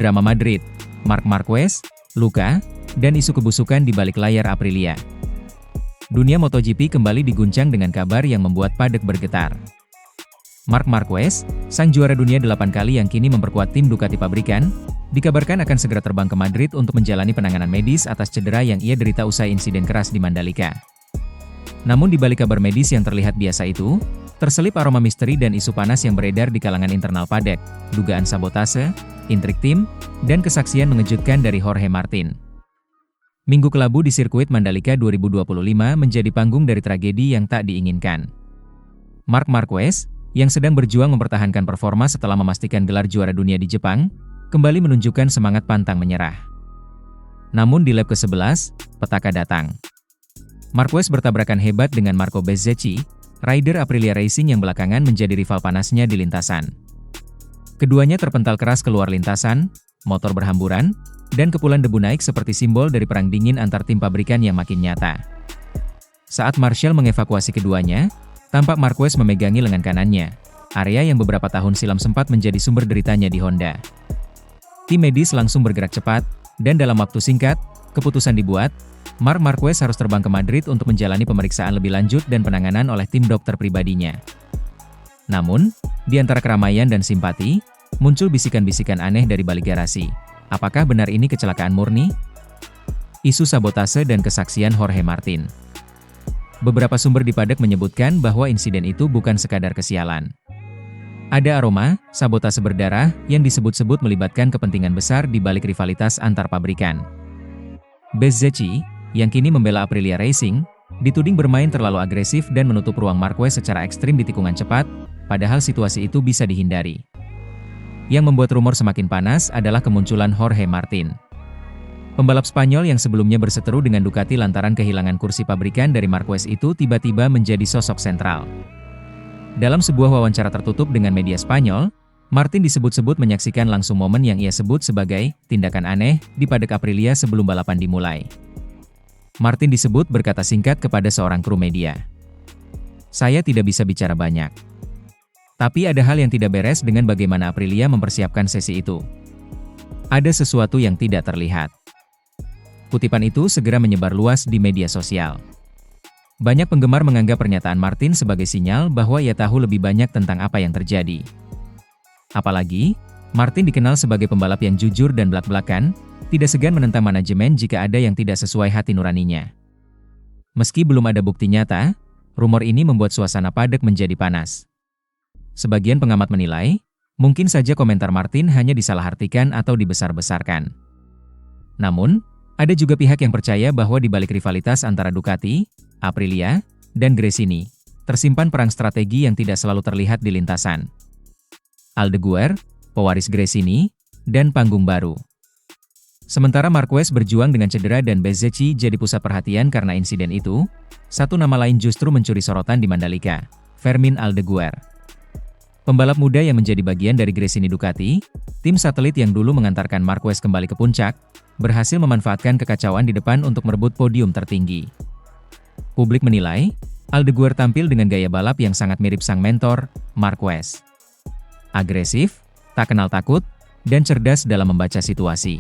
drama Madrid, Marc Marquez, luka, dan isu kebusukan di balik layar Aprilia. Dunia MotoGP kembali diguncang dengan kabar yang membuat padek bergetar. Marc Marquez, sang juara dunia 8 kali yang kini memperkuat tim Ducati pabrikan, dikabarkan akan segera terbang ke Madrid untuk menjalani penanganan medis atas cedera yang ia derita usai insiden keras di Mandalika. Namun di balik kabar medis yang terlihat biasa itu, terselip aroma misteri dan isu panas yang beredar di kalangan internal padek, dugaan sabotase, intrik tim, dan kesaksian mengejutkan dari Jorge Martin. Minggu kelabu di sirkuit Mandalika 2025 menjadi panggung dari tragedi yang tak diinginkan. Marc Marquez, yang sedang berjuang mempertahankan performa setelah memastikan gelar juara dunia di Jepang, kembali menunjukkan semangat pantang menyerah. Namun di lap ke-11, petaka datang. Marquez bertabrakan hebat dengan Marco Bezzecchi, rider Aprilia Racing yang belakangan menjadi rival panasnya di lintasan. Keduanya terpental keras keluar lintasan, motor berhamburan, dan kepulan debu naik seperti simbol dari perang dingin antar tim pabrikan yang makin nyata. Saat Marshall mengevakuasi keduanya, tampak Marquez memegangi lengan kanannya, area yang beberapa tahun silam sempat menjadi sumber deritanya di Honda. Tim medis langsung bergerak cepat, dan dalam waktu singkat, keputusan dibuat, Marc Marquez harus terbang ke Madrid untuk menjalani pemeriksaan lebih lanjut dan penanganan oleh tim dokter pribadinya. Namun, di antara keramaian dan simpati, muncul bisikan-bisikan aneh dari balik garasi. Apakah benar ini kecelakaan murni? Isu sabotase dan kesaksian Jorge Martin. Beberapa sumber di padek menyebutkan bahwa insiden itu bukan sekadar kesialan. Ada aroma, sabotase berdarah, yang disebut-sebut melibatkan kepentingan besar di balik rivalitas antar pabrikan. Bezzecchi, yang kini membela Aprilia Racing, dituding bermain terlalu agresif dan menutup ruang Marquez secara ekstrim di tikungan cepat, padahal situasi itu bisa dihindari. Yang membuat rumor semakin panas adalah kemunculan Jorge Martin. Pembalap Spanyol yang sebelumnya berseteru dengan Ducati lantaran kehilangan kursi pabrikan dari Marquez itu tiba-tiba menjadi sosok sentral. Dalam sebuah wawancara tertutup dengan media Spanyol, Martin disebut-sebut menyaksikan langsung momen yang ia sebut sebagai tindakan aneh di padek Aprilia sebelum balapan dimulai. Martin disebut berkata singkat kepada seorang kru media. "Saya tidak bisa bicara banyak. Tapi ada hal yang tidak beres dengan bagaimana Aprilia mempersiapkan sesi itu. Ada sesuatu yang tidak terlihat." Kutipan itu segera menyebar luas di media sosial. Banyak penggemar menganggap pernyataan Martin sebagai sinyal bahwa ia tahu lebih banyak tentang apa yang terjadi. Apalagi, Martin dikenal sebagai pembalap yang jujur dan belak-belakan, tidak segan menentang manajemen jika ada yang tidak sesuai hati nuraninya. Meski belum ada bukti nyata, rumor ini membuat suasana padek menjadi panas. Sebagian pengamat menilai, mungkin saja komentar Martin hanya disalahartikan atau dibesar-besarkan. Namun, ada juga pihak yang percaya bahwa di balik rivalitas antara Ducati, Aprilia, dan Gresini, tersimpan perang strategi yang tidak selalu terlihat di lintasan. Aldeguer, pewaris Gresini, dan panggung baru. Sementara Marquez berjuang dengan cedera dan Bezzecchi jadi pusat perhatian karena insiden itu, satu nama lain justru mencuri sorotan di Mandalika, Fermín Aldeguer. Pembalap muda yang menjadi bagian dari Gresini Ducati, tim satelit yang dulu mengantarkan Marquez kembali ke puncak, berhasil memanfaatkan kekacauan di depan untuk merebut podium tertinggi. Publik menilai, Aldeguer tampil dengan gaya balap yang sangat mirip sang mentor, Marquez. Agresif, tak kenal takut, dan cerdas dalam membaca situasi.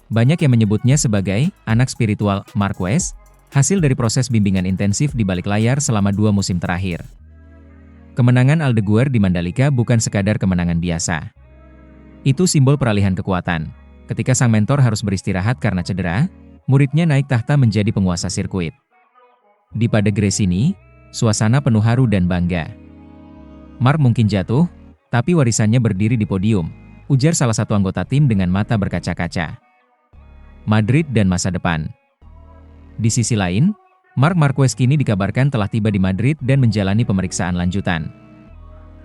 Banyak yang menyebutnya sebagai anak spiritual Marquez, hasil dari proses bimbingan intensif di balik layar selama 2 musim terakhir. Kemenangan Aldeguer di Mandalika bukan sekadar kemenangan biasa. Itu simbol peralihan kekuatan. Ketika sang mentor harus beristirahat karena cedera, muridnya naik tahta menjadi penguasa sirkuit. Di padek Gresini, suasana penuh haru dan bangga. Marc mungkin jatuh, tapi warisannya berdiri di podium, ujar salah satu anggota tim dengan mata berkaca-kaca. Madrid dan masa depan. Di sisi lain, Marc Marquez kini dikabarkan telah tiba di Madrid dan menjalani pemeriksaan lanjutan.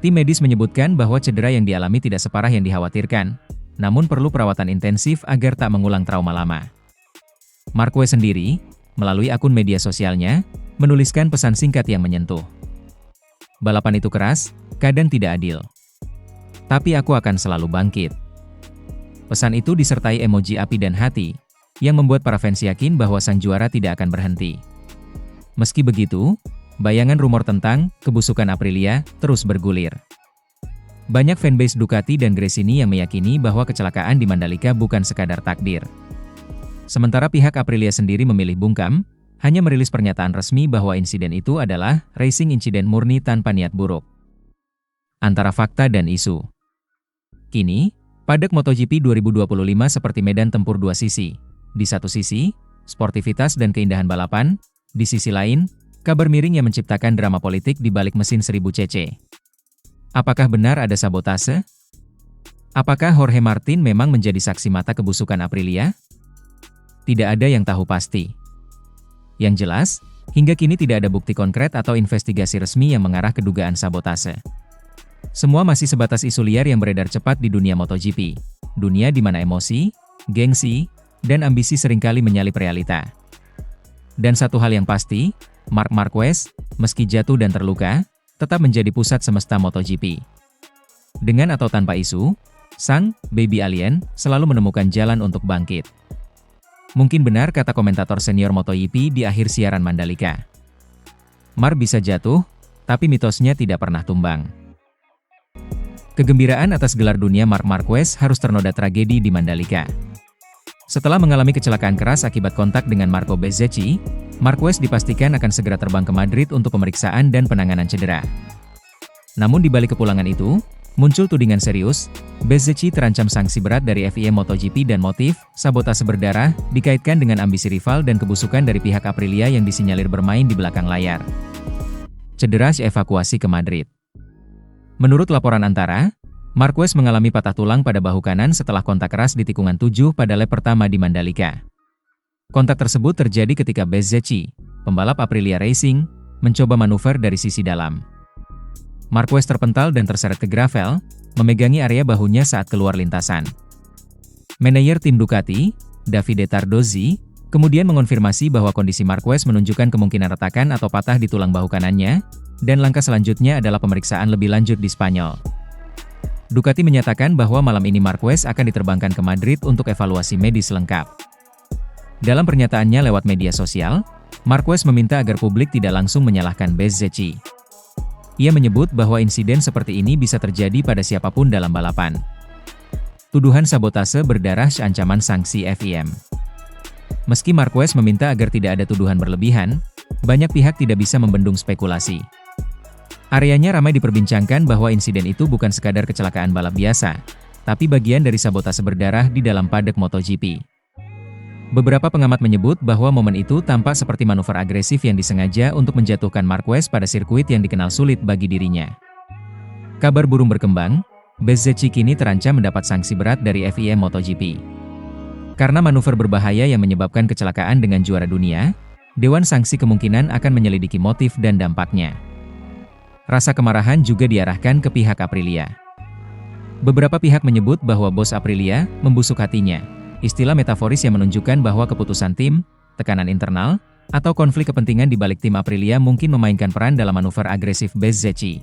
Tim medis menyebutkan bahwa cedera yang dialami tidak separah yang dikhawatirkan, namun perlu perawatan intensif agar tak mengulang trauma lama. Marquez sendiri, melalui akun media sosialnya, menuliskan pesan singkat yang menyentuh. "Balapan itu keras, kadang tidak adil. Tapi aku akan selalu bangkit." Pesan itu disertai emoji api dan hati, yang membuat para fans yakin bahwa sang juara tidak akan berhenti. Meski begitu, bayangan rumor tentang kebusukan Aprilia terus bergulir. banyak fanbase Ducati dan Gresini yang meyakini bahwa kecelakaan di Mandalika bukan sekadar takdir. Sementara pihak Aprilia sendiri memilih bungkam, hanya merilis pernyataan resmi bahwa insiden itu adalah racing insiden murni tanpa niat buruk. Antara fakta dan isu. Kini, paddock MotoGP 2025 seperti medan tempur dua sisi. Di satu sisi, sportivitas dan keindahan balapan, di sisi lain, kabar miring yang menciptakan drama politik di balik mesin 1000 cc. Apakah benar ada sabotase? Apakah Jorge Martin memang menjadi saksi mata kebusukan Aprilia? Tidak ada yang tahu pasti. Yang jelas, hingga kini tidak ada bukti konkret atau investigasi resmi yang mengarah ke dugaan sabotase. Semua masih sebatas isu liar yang beredar cepat di dunia MotoGP. Dunia di mana emosi, gengsi, dan ambisi seringkali menyalip realita. Dan satu hal yang pasti, Marc Marquez, meski jatuh dan terluka, tetap menjadi pusat semesta MotoGP. Dengan atau tanpa isu, sang baby alien selalu menemukan jalan untuk bangkit. Mungkin benar kata komentator senior MotoGP di akhir siaran Mandalika. Marc bisa jatuh, tapi mitosnya tidak pernah tumbang. Kegembiraan atas gelar dunia Marc Marquez harus ternoda tragedi di Mandalika. Setelah mengalami kecelakaan keras akibat kontak dengan Marco Bezzecchi, Marquez dipastikan akan segera terbang ke Madrid untuk pemeriksaan dan penanganan cedera. Namun di balik kepulangan itu, muncul tudingan serius, Bezzecchi terancam sanksi berat dari FIM MotoGP dan motif sabotase berdarah dikaitkan dengan ambisi rival dan kebusukan dari pihak Aprilia yang disinyalir bermain di belakang layar. Cedera evakuasi ke Madrid. Menurut laporan Antara, Marquez mengalami patah tulang pada bahu kanan setelah kontak keras di tikungan 7 pada lap pertama di Mandalika. Kontak tersebut terjadi ketika Bezzecchi, pembalap Aprilia Racing, mencoba manuver dari sisi dalam. Marquez terpental dan terseret ke gravel, memegangi area bahunya saat keluar lintasan. Manajer tim Ducati, Davide Tardozzi, kemudian mengonfirmasi bahwa kondisi Marquez menunjukkan kemungkinan retakan atau patah di tulang bahu kanannya, dan langkah selanjutnya adalah pemeriksaan lebih lanjut di Spanyol. Ducati menyatakan bahwa malam ini Marquez akan diterbangkan ke Madrid untuk evaluasi medis lengkap. Dalam pernyataannya lewat media sosial, Marquez meminta agar publik tidak langsung menyalahkan Bezzecchi. Ia menyebut bahwa insiden seperti ini bisa terjadi pada siapapun dalam balapan. Tuduhan sabotase berdarah ancaman sanksi FIM. Meski Marquez meminta agar tidak ada tuduhan berlebihan, banyak pihak tidak bisa membendung spekulasi. Areanya ramai diperbincangkan bahwa insiden itu bukan sekadar kecelakaan balap biasa, tapi bagian dari sabotase berdarah di dalam paddock MotoGP. Beberapa pengamat menyebut bahwa momen itu tampak seperti manuver agresif yang disengaja untuk menjatuhkan Marquez pada sirkuit yang dikenal sulit bagi dirinya. Kabar burung berkembang, Bezzecchi kini terancam mendapat sanksi berat dari FIM MotoGP. Karena manuver berbahaya yang menyebabkan kecelakaan dengan juara dunia, Dewan Sanksi kemungkinan akan menyelidiki motif dan dampaknya. Rasa kemarahan juga diarahkan ke pihak Aprilia. Beberapa pihak menyebut bahwa bos Aprilia membusuk hatinya. Istilah metaforis yang menunjukkan bahwa keputusan tim, tekanan internal, atau konflik kepentingan di balik tim Aprilia mungkin memainkan peran dalam manuver agresif Bezzecchi.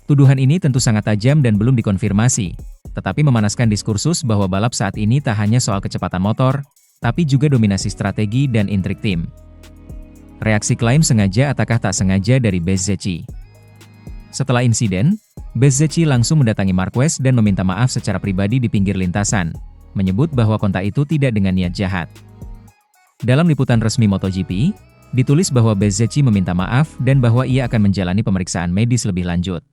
Tuduhan ini tentu sangat tajam dan belum dikonfirmasi, tetapi memanaskan diskursus bahwa balap saat ini tak hanya soal kecepatan motor, tapi juga dominasi strategi dan intrik tim. Reaksi klaim sengaja ataukah tak sengaja dari Bezzecchi. Setelah insiden, Bezzecchi langsung mendatangi Marquez dan meminta maaf secara pribadi di pinggir lintasan, menyebut bahwa kontak itu tidak dengan niat jahat. Dalam liputan resmi MotoGP, ditulis bahwa Bezzecchi meminta maaf dan bahwa ia akan menjalani pemeriksaan medis lebih lanjut.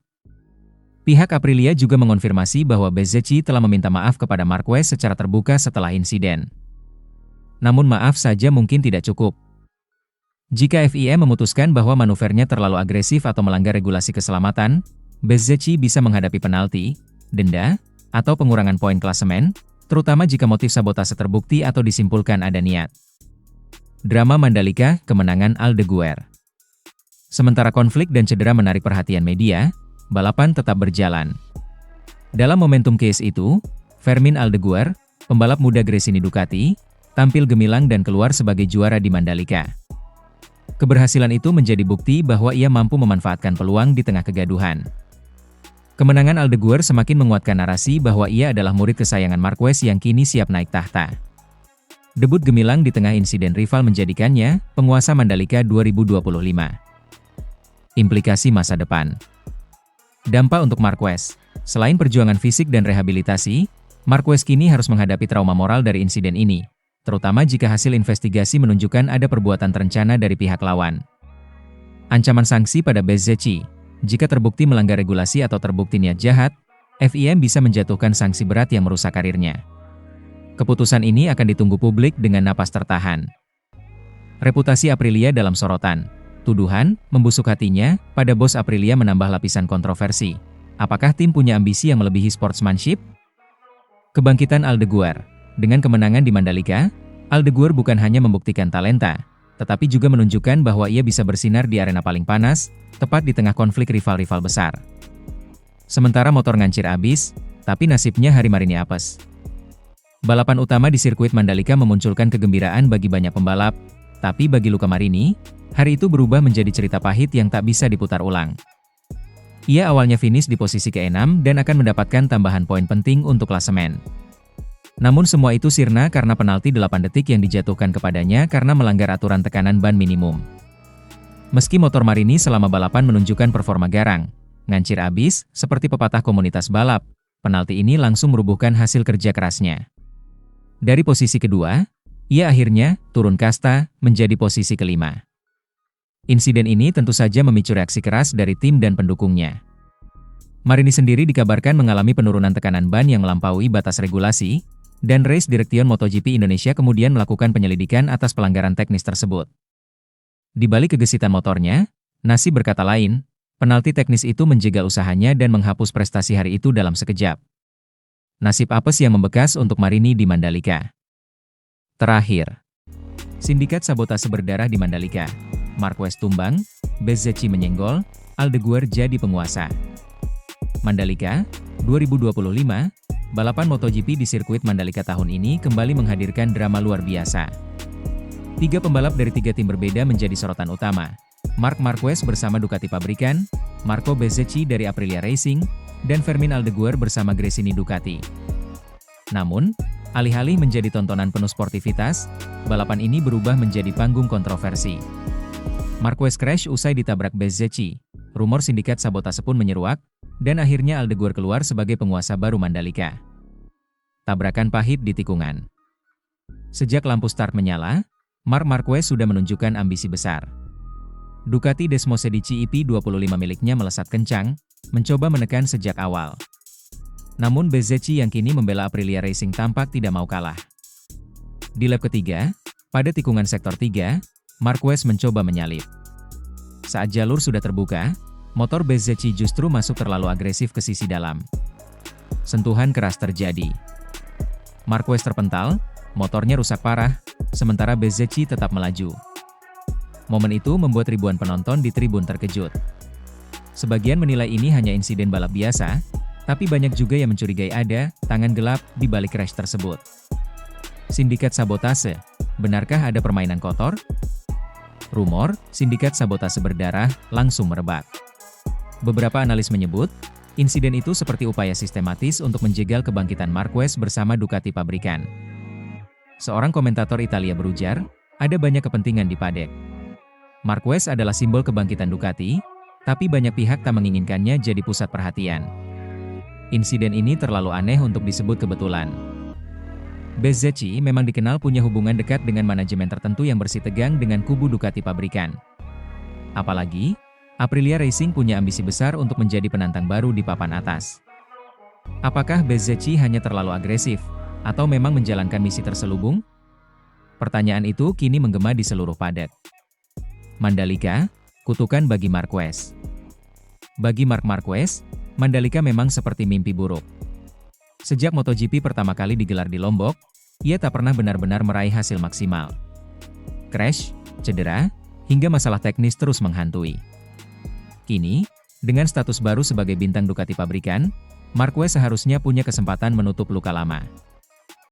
Pihak Aprilia juga mengonfirmasi bahwa Bezzecchi telah meminta maaf kepada Marquez secara terbuka setelah insiden. Namun maaf saja mungkin tidak cukup. Jika FIM memutuskan bahwa manuvernya terlalu agresif atau melanggar regulasi keselamatan, Bezzecchi bisa menghadapi penalti, denda, atau pengurangan poin klasemen, terutama jika motif sabotase terbukti atau disimpulkan ada niat. Drama Mandalika, kemenangan Aldeguer. Sementara konflik dan cedera menarik perhatian media, balapan tetap berjalan. Dalam momentum case itu, Fermin Aldeguer, pembalap muda Gresini Ducati, tampil gemilang dan keluar sebagai juara di Mandalika. Keberhasilan itu menjadi bukti bahwa ia mampu memanfaatkan peluang di tengah kegaduhan. Kemenangan Aldeguer semakin menguatkan narasi bahwa ia adalah murid kesayangan Marquez yang kini siap naik tahta. Debut gemilang di tengah insiden rival menjadikannya penguasa Mandalika 2025. Implikasi masa depan. Dampak untuk Marquez. Selain perjuangan fisik dan rehabilitasi, Marquez kini harus menghadapi trauma moral dari insiden ini, terutama jika hasil investigasi menunjukkan ada perbuatan terencana dari pihak lawan. Ancaman sanksi pada Bezzecchi. Jika terbukti melanggar regulasi atau terbukti niat jahat, FIM bisa menjatuhkan sanksi berat yang merusak karirnya. Keputusan ini akan ditunggu publik dengan napas tertahan. Reputasi Aprilia dalam sorotan. Tuduhan, membusuk hatinya, pada bos Aprilia menambah lapisan kontroversi. Apakah tim punya ambisi yang melebihi sportsmanship? Kebangkitan Aldeguer. Dengan kemenangan di Mandalika, Aldeguer bukan hanya membuktikan talenta, tetapi juga menunjukkan bahwa ia bisa bersinar di arena paling panas, tepat di tengah konflik rival-rival besar. Sementara motor ngancir abis, tapi nasibnya hari Marini apes. Balapan utama di sirkuit Mandalika memunculkan kegembiraan bagi banyak pembalap, tapi bagi Luca Marini, hari itu berubah menjadi cerita pahit yang tak bisa diputar ulang. Ia awalnya finish di posisi ke-6 dan akan mendapatkan tambahan poin penting untuk klasemen. Namun semua itu sirna karena penalti 8 detik yang dijatuhkan kepadanya karena melanggar aturan tekanan ban minimum. Meski motor Marini selama balapan menunjukkan performa garang, ngancir abis, seperti pepatah komunitas balap, penalti ini langsung merubuhkan hasil kerja kerasnya. Dari posisi kedua, ia akhirnya turun kasta menjadi posisi kelima. Insiden ini tentu saja memicu reaksi keras dari tim dan pendukungnya. Marini sendiri dikabarkan mengalami penurunan tekanan ban yang melampaui batas regulasi, dan Race Direction MotoGP Indonesia kemudian melakukan penyelidikan atas pelanggaran teknis tersebut. Di balik kegesitan motornya, nasib berkata lain, penalti teknis itu menjegal usahanya dan menghapus prestasi hari itu dalam sekejap. Nasib apes yang membekas untuk Marini di Mandalika. Terakhir, sindikat sabotase berdarah di Mandalika. Marquez tumbang, Bezzecchi menyenggol, Aldeguer jadi penguasa. Mandalika, 2025, balapan MotoGP di sirkuit Mandalika tahun ini kembali menghadirkan drama luar biasa. 3 pembalap dari 3 tim berbeda menjadi sorotan utama. Marc Marquez bersama Ducati pabrikan, Marco Bezzecchi dari Aprilia Racing, dan Fermin Aldeguer bersama Gresini Ducati. Namun, alih-alih menjadi tontonan penuh sportivitas, balapan ini berubah menjadi panggung kontroversi. Marquez crash usai ditabrak Bezzecchi. Rumor sindikat sabotase pun menyeruak, dan akhirnya Aldeguer keluar sebagai penguasa baru Mandalika. Tabrakan pahit di tikungan. Sejak lampu start menyala, Marc Marquez sudah menunjukkan ambisi besar. Ducati Desmosedici EP25 miliknya melesat kencang, mencoba menekan sejak awal. Namun Bezzecchi yang kini membela Aprilia Racing tampak tidak mau kalah. Di lap ketiga, pada tikungan sektor 3, Marquez mencoba menyalip. Saat jalur sudah terbuka, motor Bezzecchi justru masuk terlalu agresif ke sisi dalam. Sentuhan keras terjadi. Marquez terpental, motornya rusak parah, sementara Bezzecchi tetap melaju. Momen itu membuat ribuan penonton di tribun terkejut. Sebagian menilai ini hanya insiden balap biasa, tapi banyak juga yang mencurigai ada tangan gelap di balik crash tersebut. Sindikat sabotase, benarkah ada permainan kotor? Rumor, sindikat sabotase berdarah langsung merebak. Beberapa analis menyebut, insiden itu seperti upaya sistematis untuk menjegal kebangkitan Marquez bersama Ducati pabrikan. Seorang komentator Italia berujar, ada banyak kepentingan di padek. Marquez adalah simbol kebangkitan Ducati, tapi banyak pihak tak menginginkannya jadi pusat perhatian. Insiden ini terlalu aneh untuk disebut kebetulan. Bezzecchi memang dikenal punya hubungan dekat dengan manajemen tertentu yang bersitegang dengan kubu Ducati pabrikan. Apalagi, Aprilia Racing punya ambisi besar untuk menjadi penantang baru di papan atas. Apakah Bezzecchi hanya terlalu agresif, atau memang menjalankan misi terselubung? Pertanyaan itu kini menggema di seluruh paddock. Mandalika, kutukan bagi Marquez. Bagi Marc Marquez, Mandalika memang seperti mimpi buruk. Sejak MotoGP pertama kali digelar di Lombok, ia tak pernah benar-benar meraih hasil maksimal. Crash, cedera, hingga masalah teknis terus menghantui. Kini, dengan status baru sebagai bintang Ducati pabrikan, Marquez seharusnya punya kesempatan menutup luka lama.